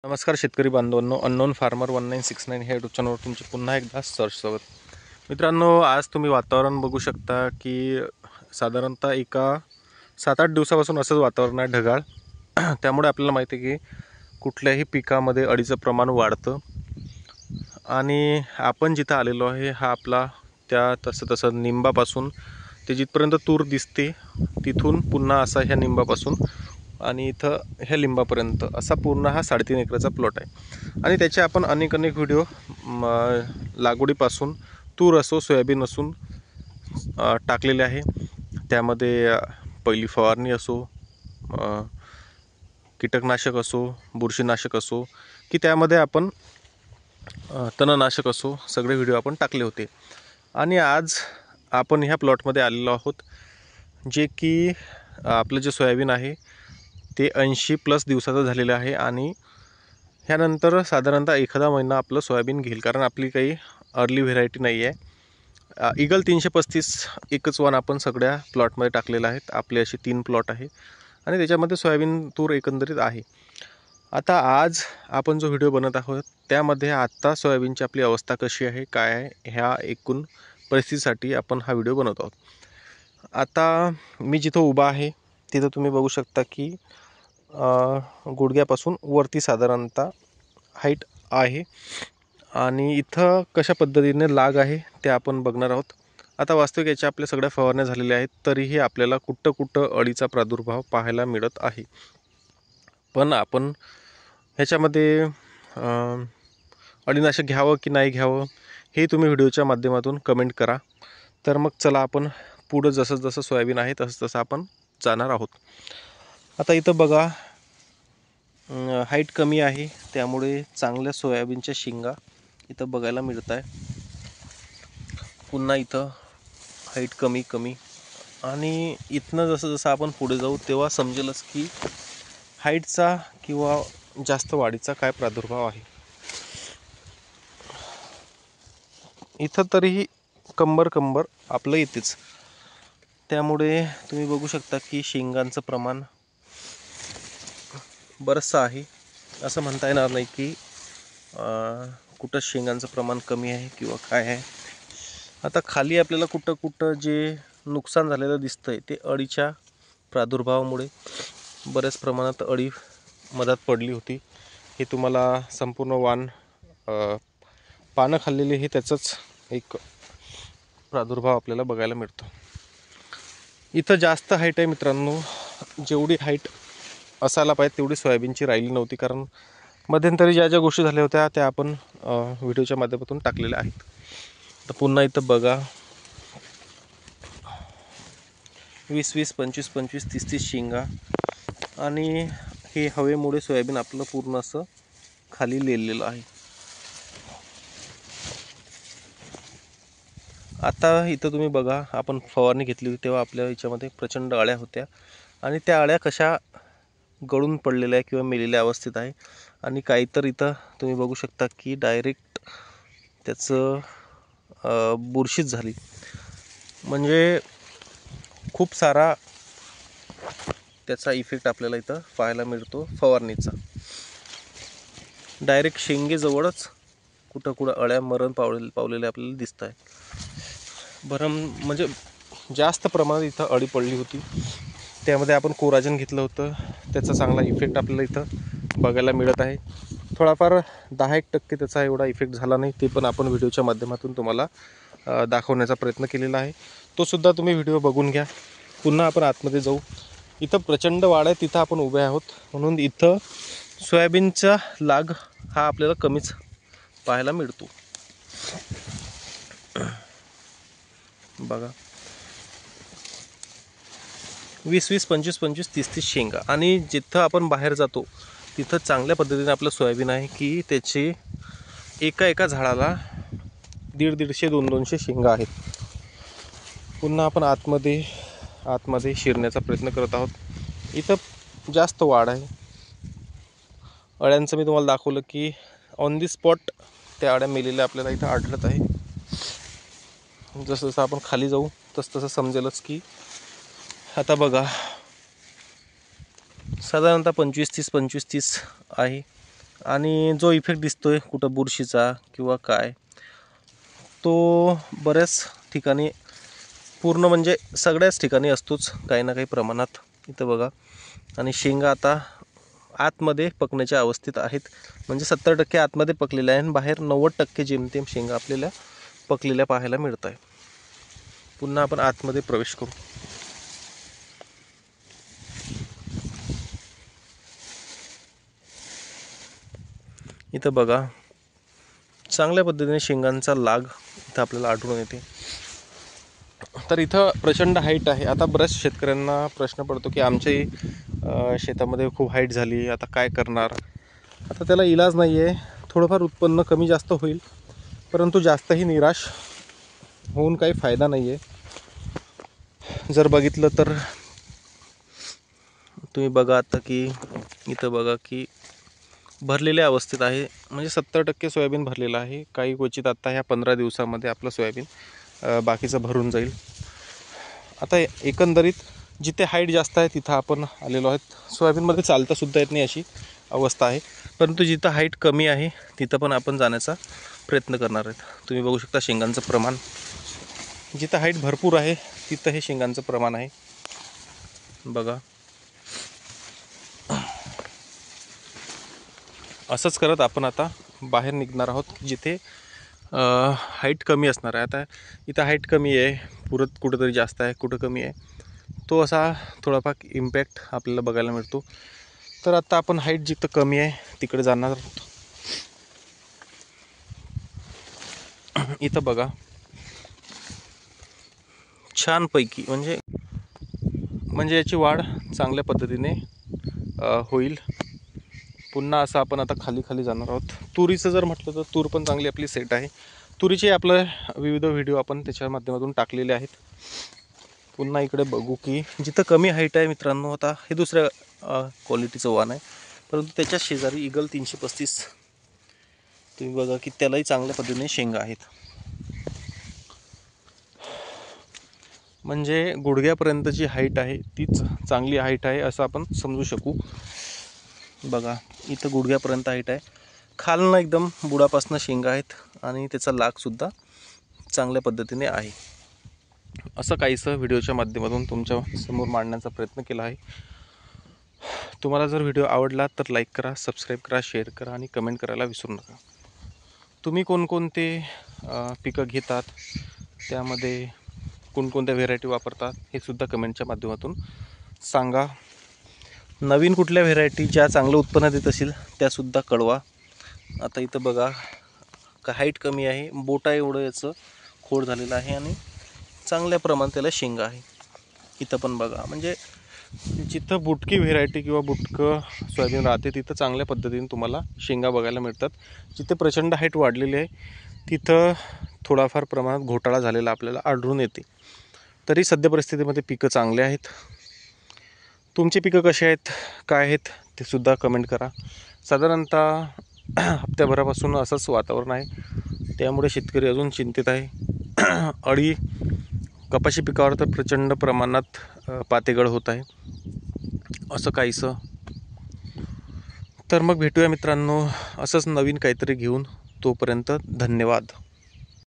नमस्कार शेतकरी बांधवांनो, अननोन फार्मर 1969 हे यूट्यूब चॅनलवर तुमचे पुन्हा एकदा स्वागत. मित्रांनो, आज तुम्ही वातावरण बघू शकता की साधारणतः एका 7-8 दिवसापासून असंच वातावरण आहे, ढगाळ. त्यामुळे आपल्याला माहिती आहे की कुठल्याही पिकामध्ये अळीचं प्रमाण वाढतं. आणि आपण जिथं आलेलो आहे हा आपला त्या तसं निंबापासून ते जिथपर्यंत तूर दिसते तिथून पुन्हा असा ह्या निंबापासून आणि इथं ह्या लिंबापर्यंत असा पूर्ण हा 3.5 एकराचा प्लॉट आहे. आणि त्याचे आपण अनेक व्हिडिओ लागवडीपासून तूर असो सोयाबीन असून टाकलेले आहे. त्यामध्ये पहिली फवारणी असो, कीटकनाशक असो, बुरशीनाशक असो की त्यामध्ये आपण तणनाशक असो, सगळे व्हिडिओ आपण टाकले होते. आणि आज आपण ह्या प्लॉटमध्ये आलेलो आहोत, जे की आपलं जे सोयाबीन आहे ते 80+ दिवसाचं झालेलं आहे. आणि ह्यानंतर साधारणतः एखादा महिना आपलं सोयाबीन घेईल, कारण आपली काही अर्ली व्हेरायटी नाही आहे. ईगल 335 एकच वाण आपण सगळ्या प्लॉटमध्ये टाकलेलं आहे. आपले असे 3 प्लॉट आहे आणि त्याच्यामध्ये सोयाबीन तूर एकंदरीत आहे. आता आज आपण जो व्हिडिओ बनत आहोत त्यामध्ये आत्ता सोयाबीनची आपली अवस्था कशी आहे, काय आहे, ह्या एकूण परिस्थितीसाठी आपण हा व्हिडिओ बनवत आहोत. आता मी जिथं उभा आहे तिथं तुम्ही बघू शकता की गुडघ्यापासून वरती साधारणतः हाईट आहे. आणि इथं कशा पद्धतीने लाग आहे ते आपण बघणार आहोत. आता वास्तविक याच्या आपल्या सगळ्या फवारण्या झालेल्या आहेत, तरीही आपल्याला कुठं अळीचा प्रादुर्भाव पाहायला मिळत आहे. पण आपण ह्याच्यामध्ये अळीनाशक घ्यावं की नाही घ्यावं हे तुम्ही व्हिडिओच्या माध्यमातून कमेंट करा. तर मग चला आपण पुढं जसं सोयाबीन आहे तसं आपण जाणार आहोत. आता इथं बघा, हाईट कमी आहे त्यामुळे चांगल्या सोयाबीनच्या शेंगा इथं बघायला मिळत आहे. पुन्हा इथं हाईट कमी आणि इथनं जसं आपण पुढे जाऊ तेव्हा समजेलच की हाईटचा किंवा जास्त वाढीचा काय प्रादुर्भाव आहे. इथं तरीही कंबर आपलं येतेच. त्यामुळे तुम्ही बघू शकता की शेंगांचं प्रमाण बरंचसं आहे. असं म्हणता येणार नाही की कुठं शेंगांचं प्रमाण कमी आहे किंवा काय आहे. आता खाली आपल्याला कुठं जे नुकसान झालेलं दिसतंय ते अळीच्या प्रादुर्भावामुळे बऱ्याच प्रमाणात अळी मधात पडली होती. हे तुम्हाला संपूर्ण वाण पानं खाल्लेली हे त्याचंच एक प्रादुर्भाव आपल्याला बघायला मिळतो. इथं जास्त हाईट आहे मित्रांनो. जेवढी हाईट असायला पाहिजे तेवढी सोयाबीनची राहिली नव्हती, कारण मध्यंतरी ज्या गोष्टी झाल्या होत्या त्या आपण व्हिडिओच्या माध्यमातून टाकलेल्या आहेत. तर पुन्हा इथं बघा 20-20, 25-25, 30-30 शेंगा. आणि हे हवेमुळे सोयाबीन आपलं पूर्ण असं खाली लेलेलं आहे. आता इथं तुम्ही बघा, आपण फवारणी घेतली होती तेव्हा आपल्या याच्यामध्ये प्रचंड अळ्या होत्या आणि त्या अळ्या कशा गळून पडलेल्या आहे किंवा मेलेल्या अवस्थेत आहे. आणि काही तर इथं तुम्ही बघू शकता की डायरेक्ट त्याचं बुरशीच झाली. म्हणजे खूप सारा त्याचा इफेक्ट आपल्याला इथं पाहायला मिळतो फवारणीचा. डायरेक्ट शेंगेजवळच कुठं अळ्या मरण पावलेल्या आपल्याला दिसत आहे. बरं, म्हणजे जास्त प्रमाणात इथं अळी पडली होती. त्यामध्ये आपण कोराजन घेतलं होतं, त्याचा चांगला इफेक्ट आपल्याला इथं बघायला मिळत आहे. थोडाफार 10-1% त्याचा एवढा इफेक्ट झाला नाही, ते पण आपण व्हिडिओच्या माध्यमातून तुम्हाला दाखवण्याचा प्रयत्न केलेला आहे. तो सुद्धा तुम्ही व्हिडिओ बघून घ्या. पुन्हा आपण आतमध्ये जाऊ. इथं प्रचंड वाढ आहे, तिथं आपण उभे आहोत म्हणून इथं सोयाबीनचा लाग हा आपल्याला कमीच पाहायला मिळतो. बघा 20-20, 25-25, 30-30 शेंगा. आणि जिथं आपण बाहेर जातो तिथं चांगल्या पद्धतीने आपलं सोयाबीन आहे की त्याचे एका झाडाला 150-150, 200 शेंगा आहेत. पुन्हा आपण आतमध्ये शिरण्याचा प्रयत्न करत आहोत. इथं जास्त वाढ आहे. अळ्यांचं मी तुम्हाला दाखवलं की ऑन दी स्पॉट त्या अळ्या मेलेल्या आपल्याला इथं आढळत आहे. जसं आपण खाली जाऊ तसं समजेलच की आता बघा साधारणतः 25-30 आहे. आणि जो इफेक्ट दिसतोय कुठं बुरशीचा किंवा काय, तो बऱ्याच ठिकाणी पूर्ण म्हणजे सगळ्याच ठिकाणी असतोच काही ना काही प्रमाणात. इथं बघा, आणि शेंगा आता आतमध्ये पकण्याच्या अवस्थेत आहेत, म्हणजे 70% आतमध्ये पकलेल्या आहे आणि बाहेर 90% जेमतेम शेंगा आपल्याला पकलेल्या पाहायला मिळत आहे. पुन्हा आपण आतमध्ये प्रवेश करू. इथं बघा, चांगल्या पद्धतीने शेंगांचा लाग इथं आपल्याला आढळून येते. तर इथं प्रचंड हाईट आहे. आता बऱ्याच शेतकऱ्यांना प्रश्न पडतो की आमच्याही शेतामध्ये खूप हाईट झाली, आता काय करणार. आता त्याला इलाज नाही आहे. थोडंफार उत्पन्न कमी जास्त होईल, परंतु जास्तही निराश होऊन काही फायदा नाही आहे. जर बघितलं तर तुम्ही बघा आता की इथं बघा की भरलेल्या अवस्थेत आहे, म्हणजे 70% सोयाबीन भरलेलं आहे. काही क्वचित आता ह्या 15 दिवसामध्ये आपलं सोयाबीन बाकीचं भरून जाईल. आता एकंदरीत जिथे हाईट जास्त आहे तिथं आपण आलेलो आहोत. सोयाबीनमध्ये चालतासुद्धा येत नाही अशी अवस्था आहे, परंतु जिथं हाईट कमी आहे तिथं पण आपण जाण्याचा प्रयत्न करणार आहेत. तुम्ही बघू शकता शेंगांचं प्रमाण. जिथं हाईट भरपूर आहे तिथं हे शेंगांचं प्रमाण आहे. बघा, असंच करत आपण आता बाहेर निघणार आहोत, जिथे हाईट कमी असणार आहे. आता इथं हाईट कमी आहे, पुरत कुठंतरी जास्त आहे, कुठं कमी आहे, तो असा थोडाफार इम्पॅक्ट आपल्याला बघायला मिळतो. तर आता आपण हाईट जिथं कमी आहे तिकडे जाणार आहोत. इथं बघा, छानपैकी म्हणजे याची वाढ चांगल्या पद्धतीने होईल. पुन्हा असं आपण आता खाली जाणार आहोत. तुरीचं जर म्हटलं तर तूर पण चांगली आपली सेट आहे. तुरीचे आपलं विविध व्हिडिओ आपण त्याच्या माध्यमातून टाकलेले आहेत. पुन्हा इकडे बघू की जिथं कमी हाईट आहे मित्रांनो, आता हे दुसऱ्या क्वालिटीचं वाण आहे, परंतु त्याच्या शेजारी ईगल 335 तुम्ही बघा की त्यालाही चांगल्या पद्धतीने शेंगा आहेत. म्हणजे गुडघ्यापर्यंतची हाईट आहे तीच चांगली हाईट आहे असं आपण समजू शकू. बघा, इथं गुडघ्यापर्यंत हाईट आहे, खालनं एकदम बुडापासनं शेंगा आहेत आणि त्याचा लागसुद्धा चांगल्या पद्धतीने आहे. असं काहीसं व्हिडिओच्या माध्यमातून तुमच्या समोर मांडण्याचा प्रयत्न केला आहे. तुम्हाला जर व्हिडिओ आवडला तर लाईक करा, सबस्क्राईब करा, शेअर करा आणि कमेंट करायला विसरू नका. तुम्ही कोणकोणते पिकं घेतात, त्यामध्ये कोणकोणत्या व्हेरायटी वापरतात हे सुद्धा कमेंटच्या माध्यमातून सांगा. नवीन कुठल्या व्हेरायटी ज्या चांगलं उत्पन्न देत असेल त्यासुद्धा कळवा. आता इथं बघा का हाईट कमी आहे, बोटा एवढं याचं खोड झालेलं आहे आणि चांगल्या प्रमाणात त्याला शेंगा आहे. इथं पण बघा, म्हणजे जिथं बुटकी व्हेरायटी किंवा बुटकं सोयाबीन राहते तिथं चांगल्या पद्धतीने तुम्हाला शेंगा बघायला मिळतात. जिथे प्रचंड हाईट वाढलेली आहे तिथं थोडाफार प्रमाणात घोटाळा झालेला आपल्याला आढळून येते. तरी सध्या परिस्थितीमध्ये पिकं चांगले आहेत. तुमचे पिकं कसे आहेत, काय आहेत ते सुद्धा कमेंट करा. साधारणतः हप्त्याभरापासून असंच वातावरण आहे, त्यामुळे शेतकरी अजून चिंतित आहे. कपाशी पिकावर तर प्रचंड प्रमाणात पातेगळ होत आहे, असं काहीसं. तर मग भेटूया मित्रांनो असंच नवीन काहीतरी घेऊन. तोपर्यंत धन्यवाद.